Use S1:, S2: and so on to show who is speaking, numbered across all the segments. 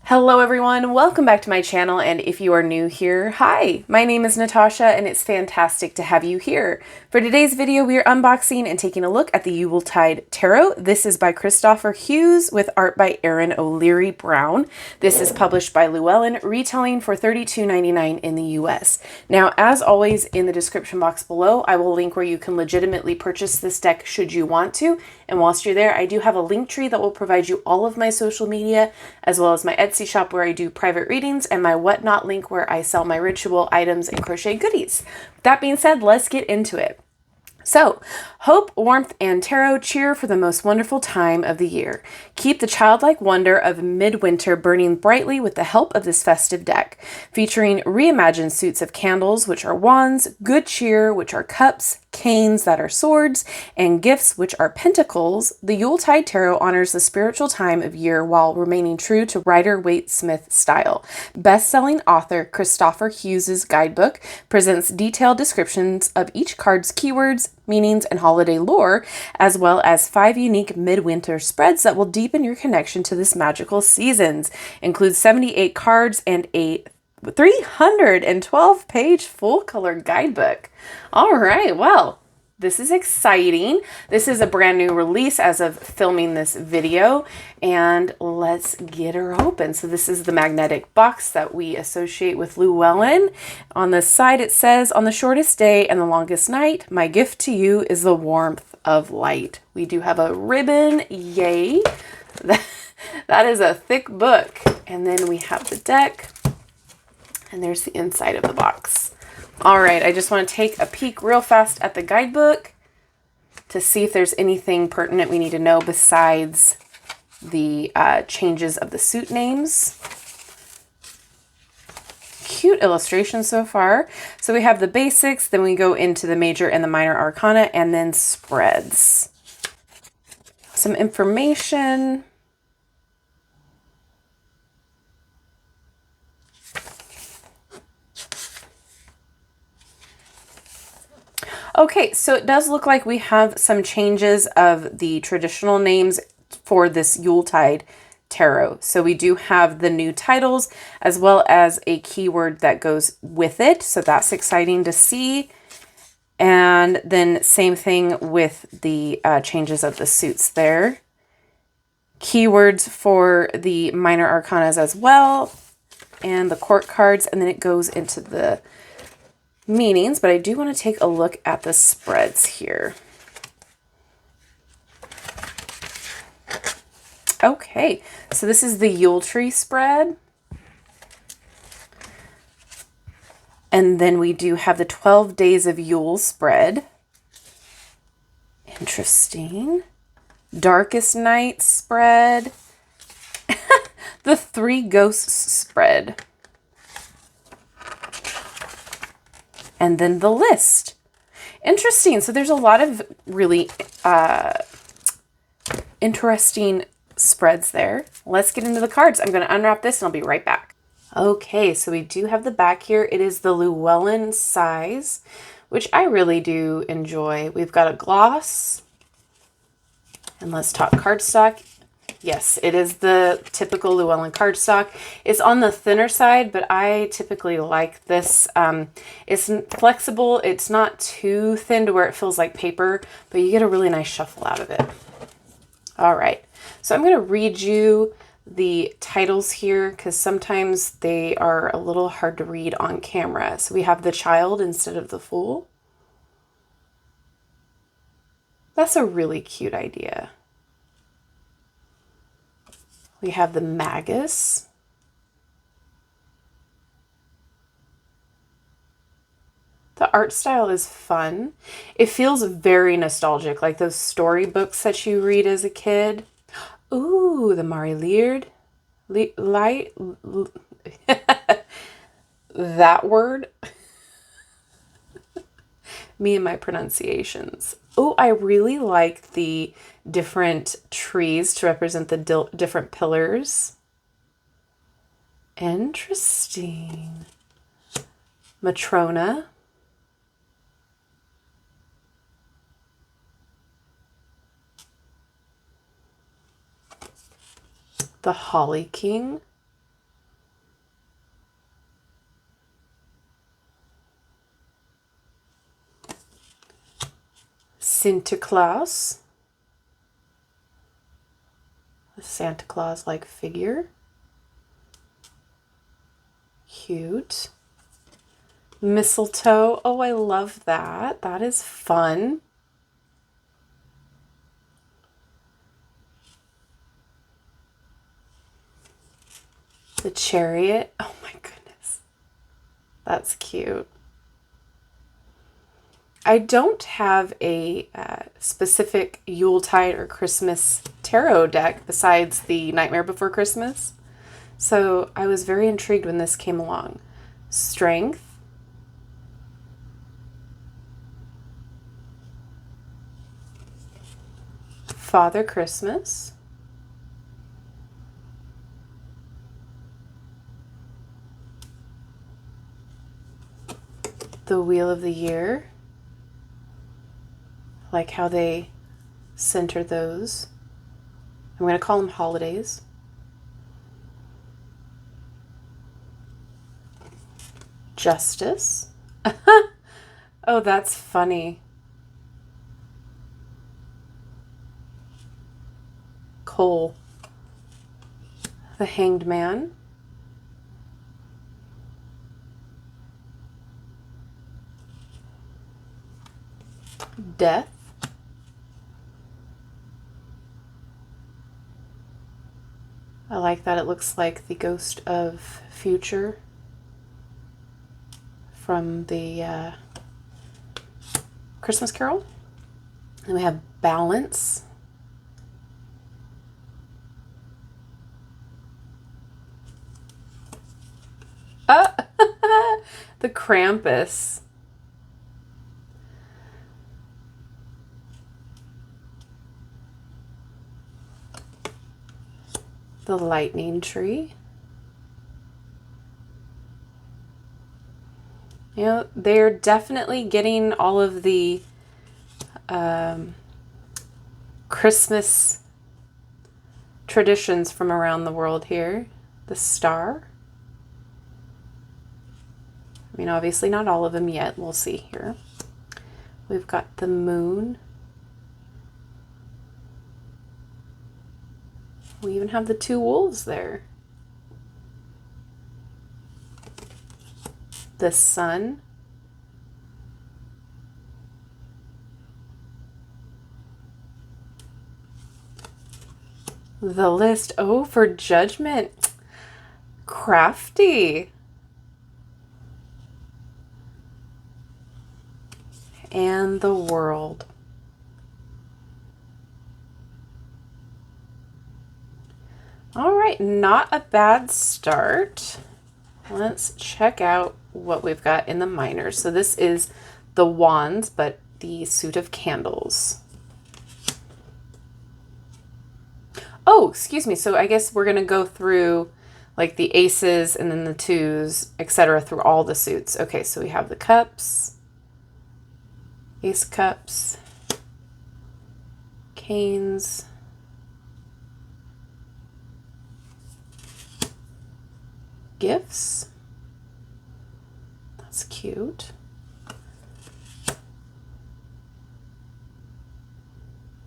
S1: Hello everyone, welcome back to my channel, and if you are new here, hi! My name is Natasha and it's fantastic to have you here. For today's video, we are unboxing and taking a look at the Yuletide Tarot. This is by Kristoffer Hughes with art by Erin O'Leary Brown. This is published by Llewellyn, retailing for $32.99 in the US. Now, as always, in the description box below, I will link where you can legitimately purchase this deck should you want to. And whilst you're there, I do have a link tree that will provide you all of my social media, as well as my Etsy shop where I do private readings, and my Whatnot link where I sell my ritual items and crochet goodies. That being said, let's get into it. So, hope, warmth, and tarot cheer for the most wonderful time of the year. Keep the childlike wonder of midwinter burning brightly with the help of this festive deck, featuring reimagined suits of candles, which are wands, good cheer, which are cups, canes that are swords, and gifts, which are pentacles. The Yuletide Tarot honors the spiritual time of year while remaining true to Rider-Waite-Smith style. Best-selling author Kristoffer Hughes' guidebook presents detailed descriptions of each card's keywords, meanings, and holiday lore, as well as 5 unique midwinter spreads that will deepen your connection to this magical seasons. Includes 78 cards and a 312-page full-color guidebook. All right, well, this is exciting. This is a brand new release as of filming this video, and let's get her open. So this is the magnetic box that we associate with Llewellyn. On the side it says, "On the shortest day and the longest night, my gift to you is the warmth of light." We do have a ribbon, yay. That is a thick book. And then we have the deck, and there's the inside of the box. All right, I just want to take a peek real fast at the guidebook to see if there's anything pertinent we need to know besides the changes of the suit names. Cute illustration so far. So we have the basics, then we go into the major and the minor arcana, and then spreads. Some information. Okay, so it does look like we have some changes of the traditional names for this Yuletide Tarot. So we do have the new titles as well as a keyword that goes with it. So that's exciting to see. And then same thing with the changes of the suits there. Keywords for the minor arcanas as well. And the court cards. And then it goes into the meanings, but I do want to take a look at the spreads here. Okay, so this is the Yule tree spread. And then we do have the 12 days of Yule spread. Interesting. Darkest night spread. The 3 ghosts spread. And then the list. Interesting. So there's a lot of really interesting spreads there. Let's get into the cards. I'm going to unwrap this and I'll be right back. Okay, so we do have the back here. It is the Llewellyn size, which I really do enjoy. We've got a gloss. And let's talk cardstock. Yes, it is the typical Llewellyn cardstock. It's on the thinner side, but I typically like this. It's flexible. It's not too thin to where it feels like paper, but you get a really nice shuffle out of it. All right, so I'm going to read you the titles here because sometimes they are a little hard to read on camera. So we have the child instead of the fool. That's a really cute idea. We have the magus. The art style is fun. It feels very nostalgic, like those storybooks that you read as a kid. Ooh, the Mari Leard. Light. That word. Me and my pronunciations. Oh, I really like the different trees to represent the different pillars. Interesting. Matrona. The Holly King. Santa Claus. A Santa Claus-like figure. Cute. Mistletoe. Oh, I love that. That is fun. The chariot. Oh my goodness. That's cute. I don't have a specific Yuletide or Christmas tarot deck besides the Nightmare Before Christmas. So I was very intrigued when this came along. Strength. Father Christmas. The Wheel of the Year. I like how they center those. I'm going to call them holidays. Justice. Oh, that's funny. Cole. The Hanged Man. Death. I like that. It looks like the ghost of future from the Christmas Carol. Then we have balance. The Krampus. The lightning tree. You know, they're definitely getting all of the Christmas traditions from around the world here. The star. I mean, obviously not all of them yet. We'll see here. We've got the moon. We even have the two wolves there. The sun. The list. Oh, for judgment. Crafty. And the world. All right, not a bad start. Let's check out what we've got in the minors. So this is the wands, but the suit of candles. Oh, excuse me. So I guess we're going to go through like the aces and then the twos, etc., through all the suits. Okay, so we have the cups, ace cups, canes, gifts. That's cute.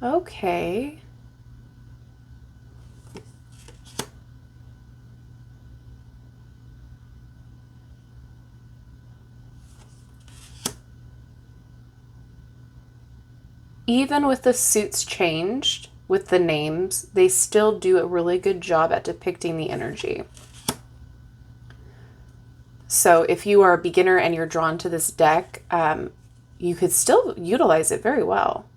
S1: Okay. Even with the suits changed with the names, they still do a really good job at depicting the energy. So if you are a beginner and you're drawn to this deck, you could still utilize it very well.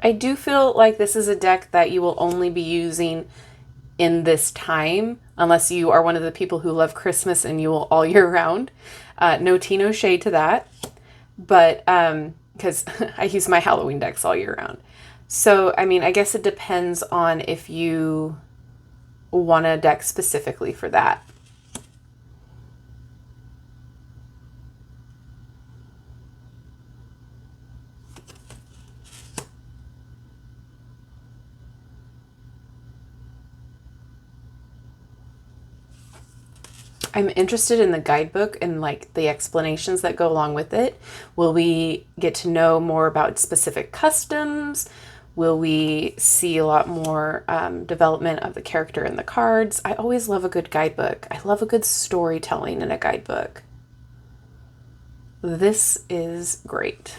S1: I do feel like this is a deck that you will only be using in this time, unless you are one of the people who love Christmas and Yule all year round. No tea, no shade to that. But because I use my Halloween decks all year round. So, I mean, I guess it depends on if you want a deck specifically for that. I'm interested in the guidebook and like the explanations that go along with it. Will we get to know more about specific customs? Will we see a lot more development of the character in the cards? I always love a good guidebook. I love a good storytelling in a guidebook. This is great.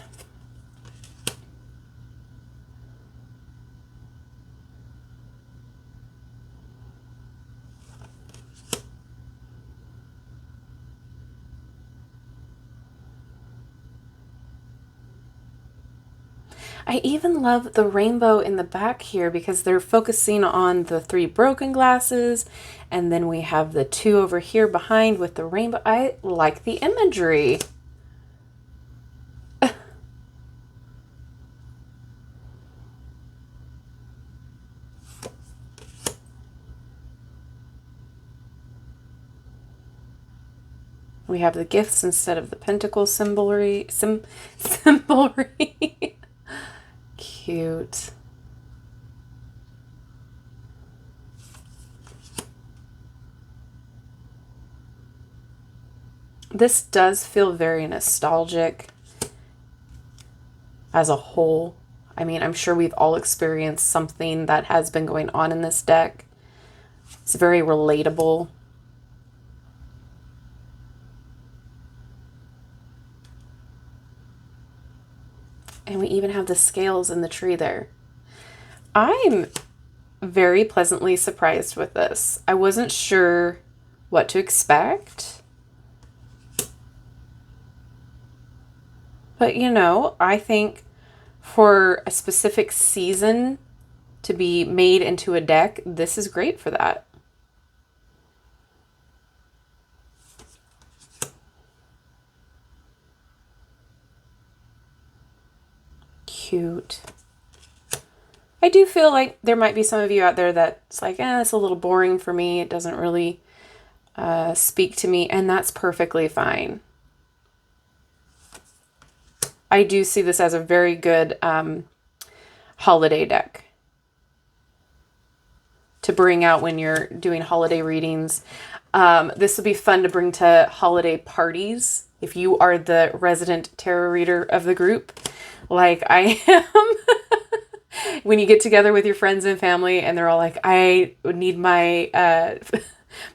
S1: I even love the rainbow in the back here because they're focusing on the 3 broken glasses, and then we have the 2 over here behind with the rainbow. I like the imagery. We have the gifts instead of the pentacle symbolry. Symbolry. Cute. This does feel very nostalgic as a whole. I mean, I'm sure we've all experienced something that has been going on in this deck. It's very relatable. And we even have the scales in the tree there. I'm very pleasantly surprised with this. I wasn't sure what to expect. But you know, I think for a specific season to be made into a deck, this is great for that. Cute. I do feel like there might be some of you out there that's like, it's a little boring for me. It doesn't really speak to me, and that's perfectly fine. I do see this as a very good holiday deck to bring out when you're doing holiday readings. This will be fun to bring to holiday parties if you are the resident tarot reader of the group, like I am. When you get together with your friends and family and they're all like, I need my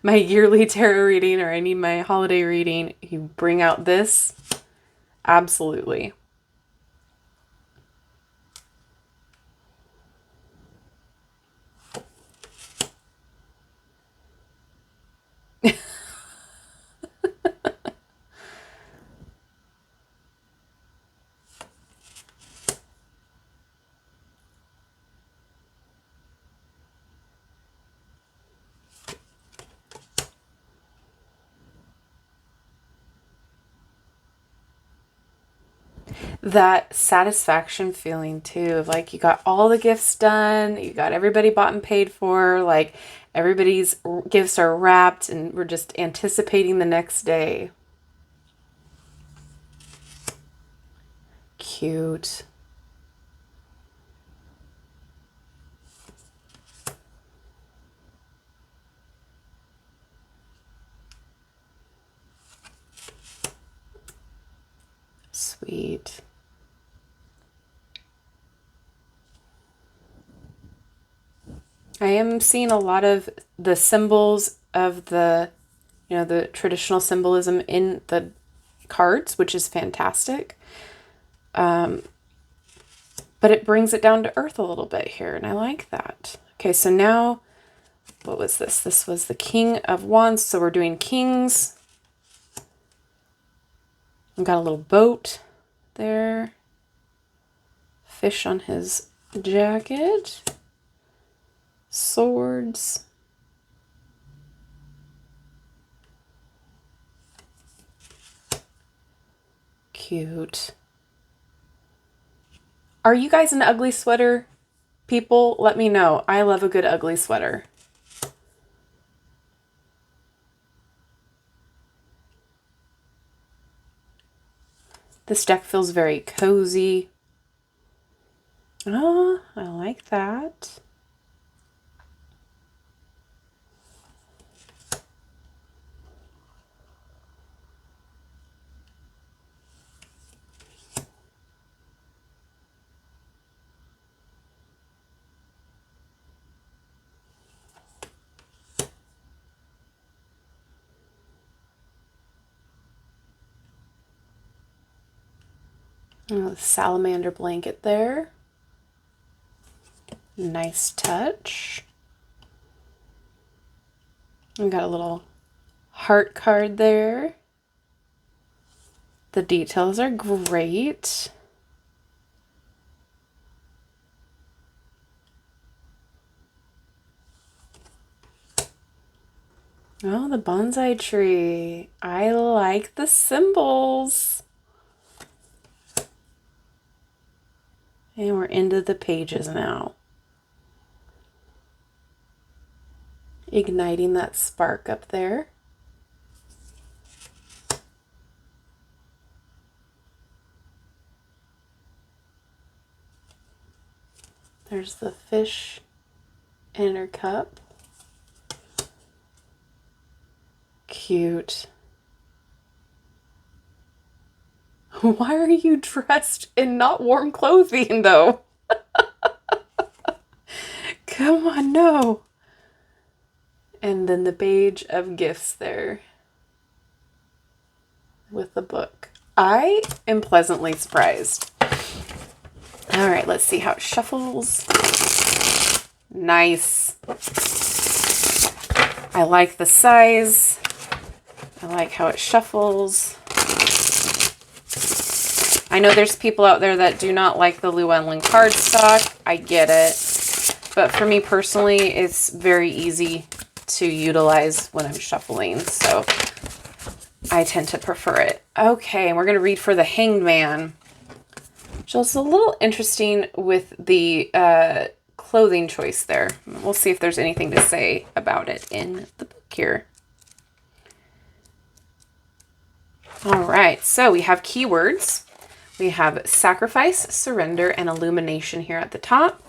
S1: my yearly tarot reading, or I need my holiday reading, you bring out this. Absolutely. That satisfaction feeling too, of like you got all the gifts done, you got everybody bought and paid for, like everybody's gifts are wrapped and we're just anticipating the next day. Cute. Sweet. I am seeing a lot of the symbols of the, you know, the traditional symbolism in the cards, which is fantastic. But it brings it down to earth a little bit here, and I like that. Okay, so now, what was this? This was the King of Wands, so we're doing kings. We've got a little boat there. Fish on his jacket. Swords. Cute. Are you guys an ugly sweater people? Let me know. I love a good ugly sweater. This deck feels very cozy. Oh, I like that. Oh, the salamander blanket there. Nice touch. We got a little heart card there. The details are great. Oh, the bonsai tree. I like the symbols. And we're into the pages now. Igniting that spark up there. There's the fish in her cup. Cute. Why are you dressed in not warm clothing, though? Come on, no. And then the page of gifts there with the book. I am pleasantly surprised. All right, let's see how it shuffles. Nice. I like the size. I like how it shuffles. I know there's people out there that do not like the Llewellyn cardstock. I get it. But for me personally, it's very easy to utilize when I'm shuffling. So I tend to prefer it. Okay, and we're going to read for the Hanged Man. Which is a little interesting with the clothing choice there. We'll see if there's anything to say about it in the book here. All right, so we have keywords. We have sacrifice, surrender, and illumination here at the top.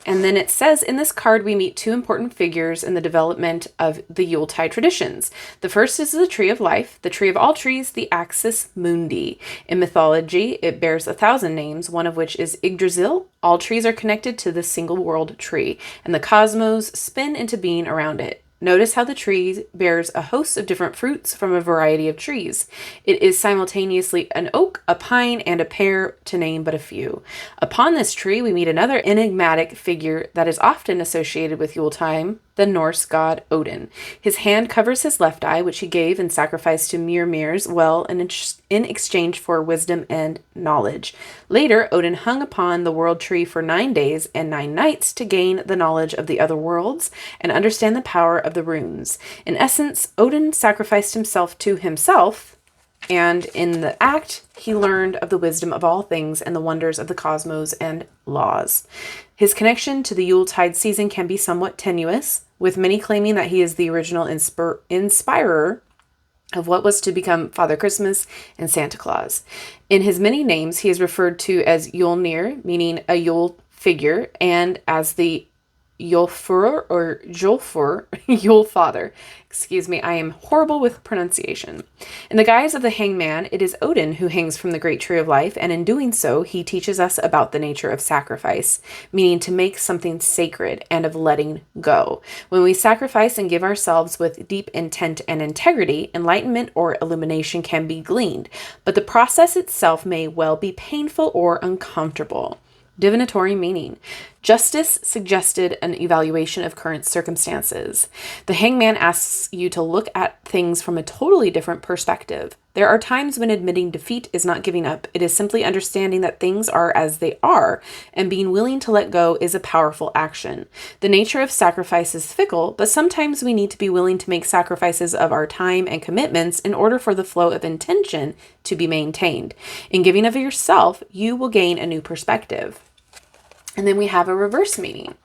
S1: And then it says, in this card, we meet two important figures in the development of the Yuletide traditions. The first is the Tree of Life, the tree of all trees, the Axis Mundi. In mythology, it bears 1,000 names, one of which is Yggdrasil. All trees are connected to the single world tree, and the cosmos spin into being around it. Notice how the tree bears a host of different fruits from a variety of trees. It is simultaneously an oak, a pine, and a pear, to name but a few. Upon this tree, we meet another enigmatic figure that is often associated with Yuletime, the Norse god Odin. His hand covers his left eye, which he gave in sacrifice to Mirmir's well in exchange for wisdom and knowledge. Later, Odin hung upon the world tree for 9 days and 9 nights to gain the knowledge of the other worlds and understand the power of the runes. In essence, Odin sacrificed himself to himself, and in the act, he learned of the wisdom of all things and the wonders of the cosmos and laws. His connection to the Yuletide season can be somewhat tenuous, with many claiming that he is the original inspirer of what was to become Father Christmas and Santa Claus. In his many names, he is referred to as Yulnir, meaning a Yule figure, and as the Yulfur or Julfur, Yule Father. Excuse me, I am horrible with pronunciation. In the guise of the hangman, it is Odin who hangs from the great tree of life, and in doing so, he teaches us about the nature of sacrifice, meaning to make something sacred and of letting go. When we sacrifice and give ourselves with deep intent and integrity, enlightenment or illumination can be gleaned, but the process itself may well be painful or uncomfortable. Divinatory meaning. Justice suggested an evaluation of current circumstances. The hangman asks you to look at things from a totally different perspective. There are times when admitting defeat is not giving up. It is simply understanding that things are as they are, and being willing to let go is a powerful action. The nature of sacrifice is fickle, but sometimes we need to be willing to make sacrifices of our time and commitments in order for the flow of intention to be maintained. In giving of yourself, you will gain a new perspective. And then we have a reverse meaning.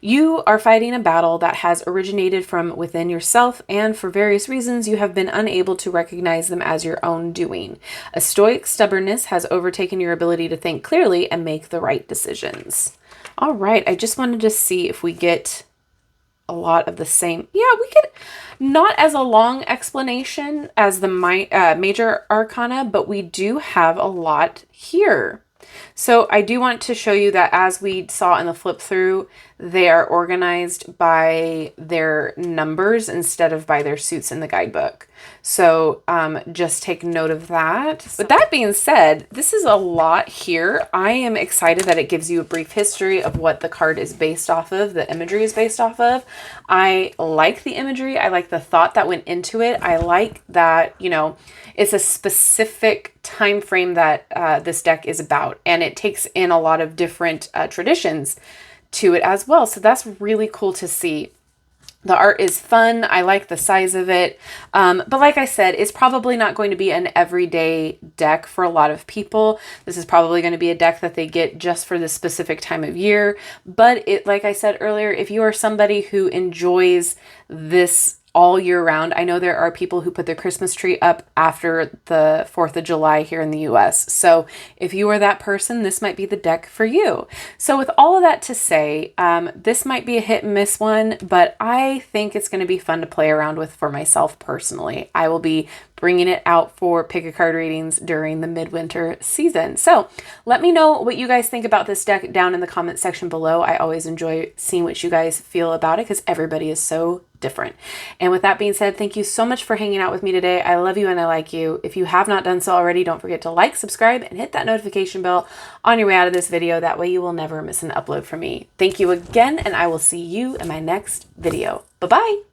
S1: You are fighting a battle that has originated from within yourself, and for various reasons you have been unable to recognize them as your own doing. A stoic stubbornness has overtaken your ability to think clearly and make the right decisions. All right, I just wanted to see if we get a lot of the same. Yeah, we get not as a long explanation as the major arcana, but we do have a lot here. So I do want to show you that as we saw in the flip through, they are organized by their numbers instead of by their suits in the guidebook. So just take note of that. With that being said, this is a lot here. I am excited that it gives you a brief history of what the card is based off of, the imagery is based off of. I like the imagery. I like the thought that went into it. I like that, you know, it's a specific time frame that this deck is about, and it takes in a lot of different traditions to it as well. So that's really cool to see. The art is fun. I like the size of it. But like I said, it's probably not going to be an everyday deck for a lot of people. This is probably going to be a deck that they get just for this specific time of year. But it, like I said earlier, if you are somebody who enjoys this all year round. I know there are people who put their Christmas tree up after the 4th of July here in the US. So if you are that person, this might be the deck for you. So with all of that to say, this might be a hit and miss one, but I think it's going to be fun to play around with for myself personally. I will be bringing it out for pick a card readings during the midwinter season. So let me know what you guys think about this deck down in the comment section below. I always enjoy seeing what you guys feel about it because everybody is so different. And with that being said, thank you so much for hanging out with me today. I love you and I like you. If you have not done so already, don't forget to like, subscribe, and hit that notification bell on your way out of this video. That way you will never miss an upload from me. Thank you again, and I will see you in my next video. Bye-bye.